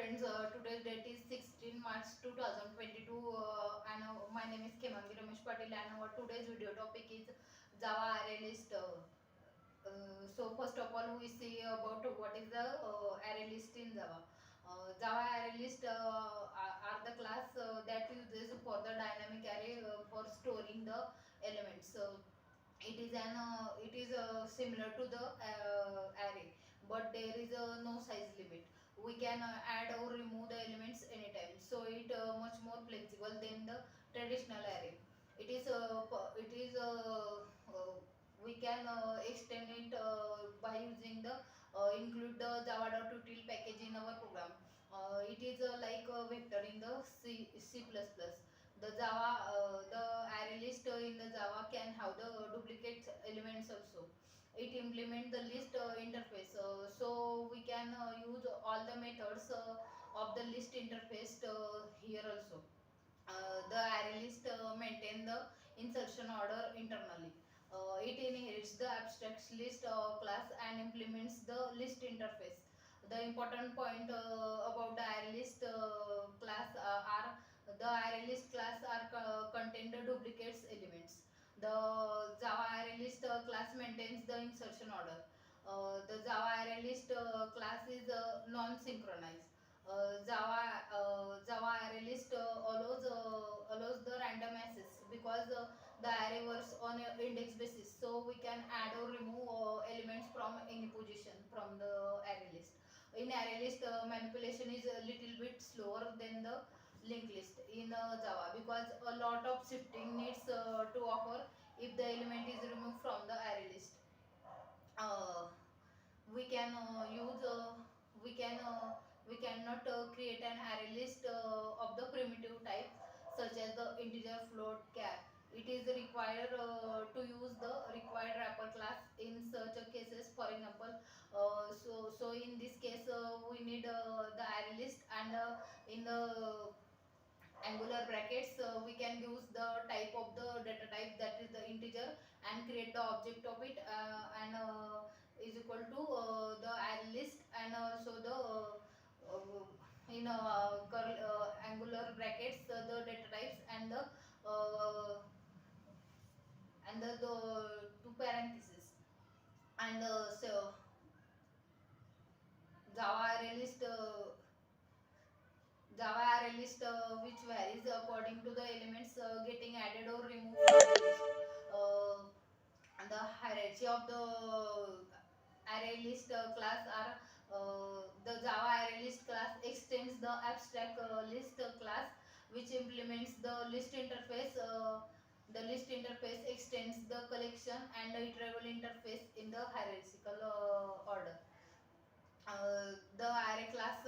friends, today's date is 16 March 2022 and my name is Kemangi Ramesh Patil and our today's video topic is Java array list. So first of all we see about what is the array list in Java. Java array list are the class that uses for the dynamic array for storing the elements. It is similar to the array, but there is no size limit. We can add or remove the elements anytime, so it much more flexible than the traditional array. It is we can extend it by using the include the java.util package in our program. It is like a vector in the C++. The array list in the Java can have the duplicate elements also. It implement the list interface, so we can use all the methods of the list interface here also. The array list maintain the insertion order internally. It inherits the abstract list class and implements the list interface. The important point about the array list class are the array list class are contain the duplicates elements. The Java array list class maintains the insertion order. The Java array list class is non-synchronized. Java array list allows the random access because the array works on an index basis, so we can add or remove elements from any position from the array list. In array list, manipulation is a little bit slower than the linked list in Java because a lot of shifting needs to occur if the element is removed from the array list. Uh, we can use we can we cannot create an array list of the primitive type such as the integer, float, char. It is required to use the required wrapper class in such a cases. For example, so in this case we need the array list, and in the angular brackets we can use the type of the data type, that is the integer, and create the object of it, and is equal to the array list, and also the in angular brackets the data types and the two parentheses, and so java array list Java array list which varies according to the elements getting added or removed from the list. And the hierarchy of the array list class are the Java array list class extends the abstract list class, which implements the list interface. The list interface extends the collection and the iterable interface in the hierarchical order. The array class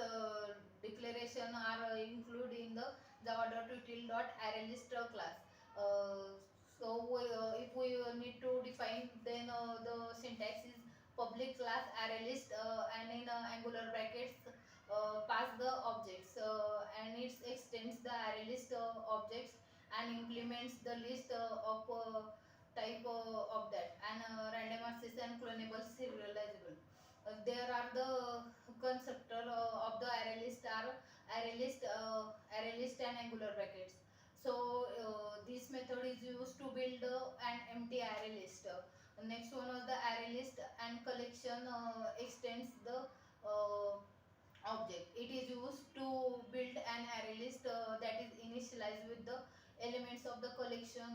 declaration are included in the java.util.arraylist class. If we need to define, then the syntax is public class arraylist, and in angular brackets pass the objects, and it extends the arraylist objects and implements the list of type of that, and random access and clonable serializable. There are the constructor of the array list and angular brackets. So this method is used to build an empty array list. Next one was the array list and collection extends the object. It is used to build an array list that is initialized with the elements of the collection.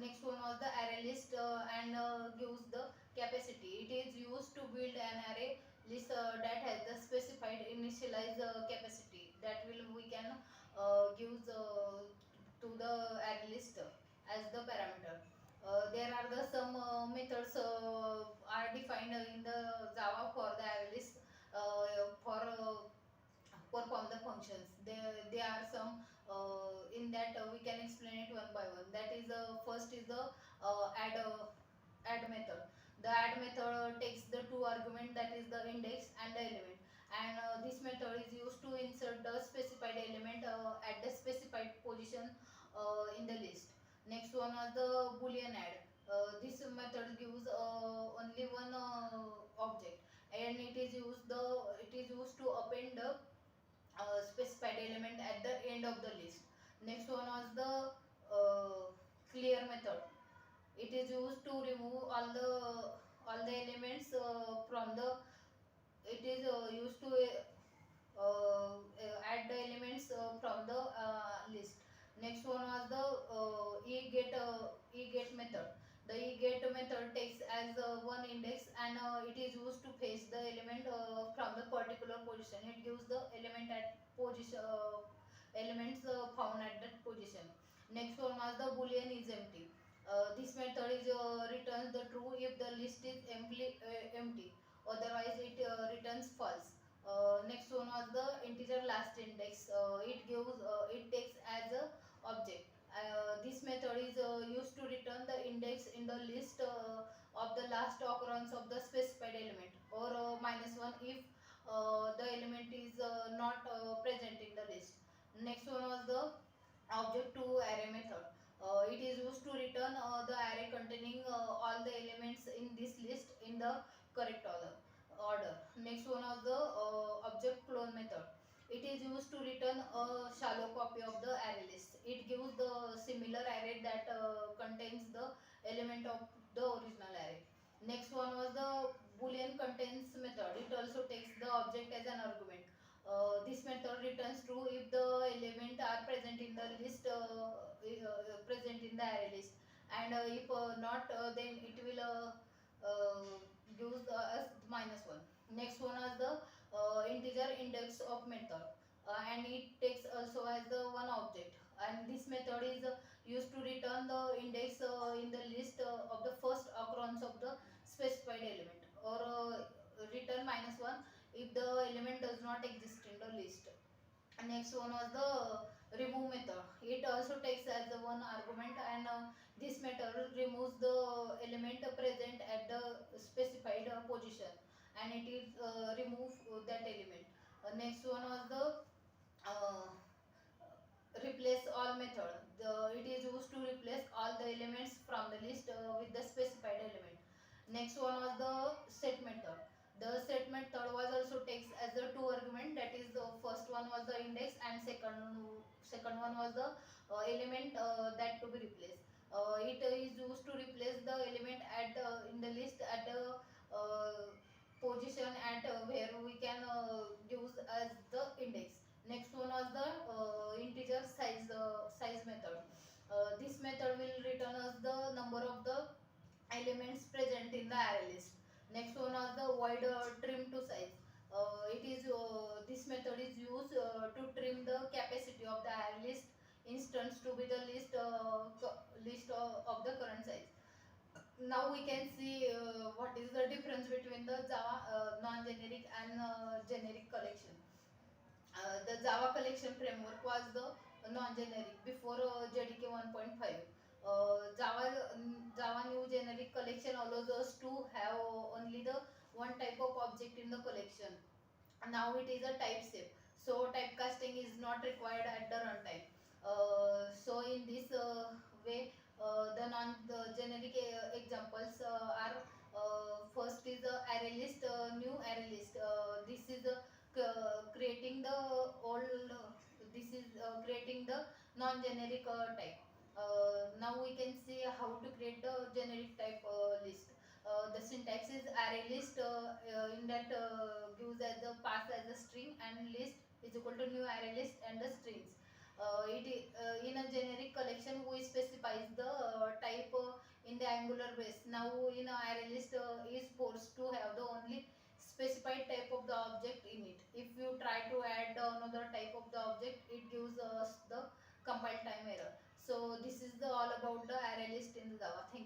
Next one was the array list and gives the capacity. It is used to build an array list that has the specified initialized capacity that will we can give to the array list as the parameter. There are the some methods are defined in the Java for the array list for perform the functions. There are some in that we can explain it one by one. That is first is the add method. The add method takes the two argument, that is the index and the element, and this method is used to insert the specified element at the specified position in the list. Next one was the boolean add. This method gives only one object, and it is used to append the specified element at the end of the list. Next one was the clear method. It is used to remove all the elements from the. It is used to add the elements from the list. Next one was the e-get method. The e-get method takes as one index, and it is used to fetch the element from the particular position. It gives the element at position elements found at that position. Next one was the boolean is empty. This method is returns the true if the list is empty. Otherwise, it returns false. Next one was the integer last index. It takes as a object. This method is used to return the index in the list of the last occurrence of the specified element, or -1 if the element is not present in the list. Next one was the object to array method. It is used to return the array containing all the elements in this list in the correct order. Next one was the object clone method. It is used to return a shallow copy of the array list. It gives the similar array that contains the element of the original array. Next one was the boolean contains method. It also takes the object as an argument. This method returns true if the element are present in the list, present in the array list, and if not, then it will gives us -1. Next one is the integer index of method, and it takes also as the one object. And this method is used to return the index in the list of the first occurrence of the specified element, or return -1 if the element does not exist in the list. Next one was the remove method. It also takes as the one argument, and this method removes the element present at the specified position, and it is remove that element. Next one was the uh, replace all method. It is used to replace all the elements from the list with the specified element. Next one was the set method. The set method was also takes as the two argument, that is the first one was the index, and second one was the element that to be replaced. It is used to replace the element at in the list at the position at where we can use as the index. Next one was the integer size method. This method will return us the number of the elements present in the array list. Next one was the void trim to size. It is This method is used to trim the capacity of the array list instance to be the list of the current size. Now we can see what is the difference between the Java non-generic and generic collection. The Java collection framework was the non-generic before JDK 1.5. Java new generic collection allows us to have only the one type of object in the collection. Now it is a type shape, so typecasting is not required at the runtime. So in this way, the generic examples are, first is the array list, new array list. This is creating the old. This is creating the non-generic type. Now we can see how to create the generic type list. The syntax is array list, in that gives as a pass as a string, and list is equal to new array list and the strings. In a generic collection we specifies the type in the angular base. Now in a array list is forced to have the only specified type of the object in it. If you try to add another type of the object, it gives us the compile time error. So this is the all about the array list in Java. Thank you.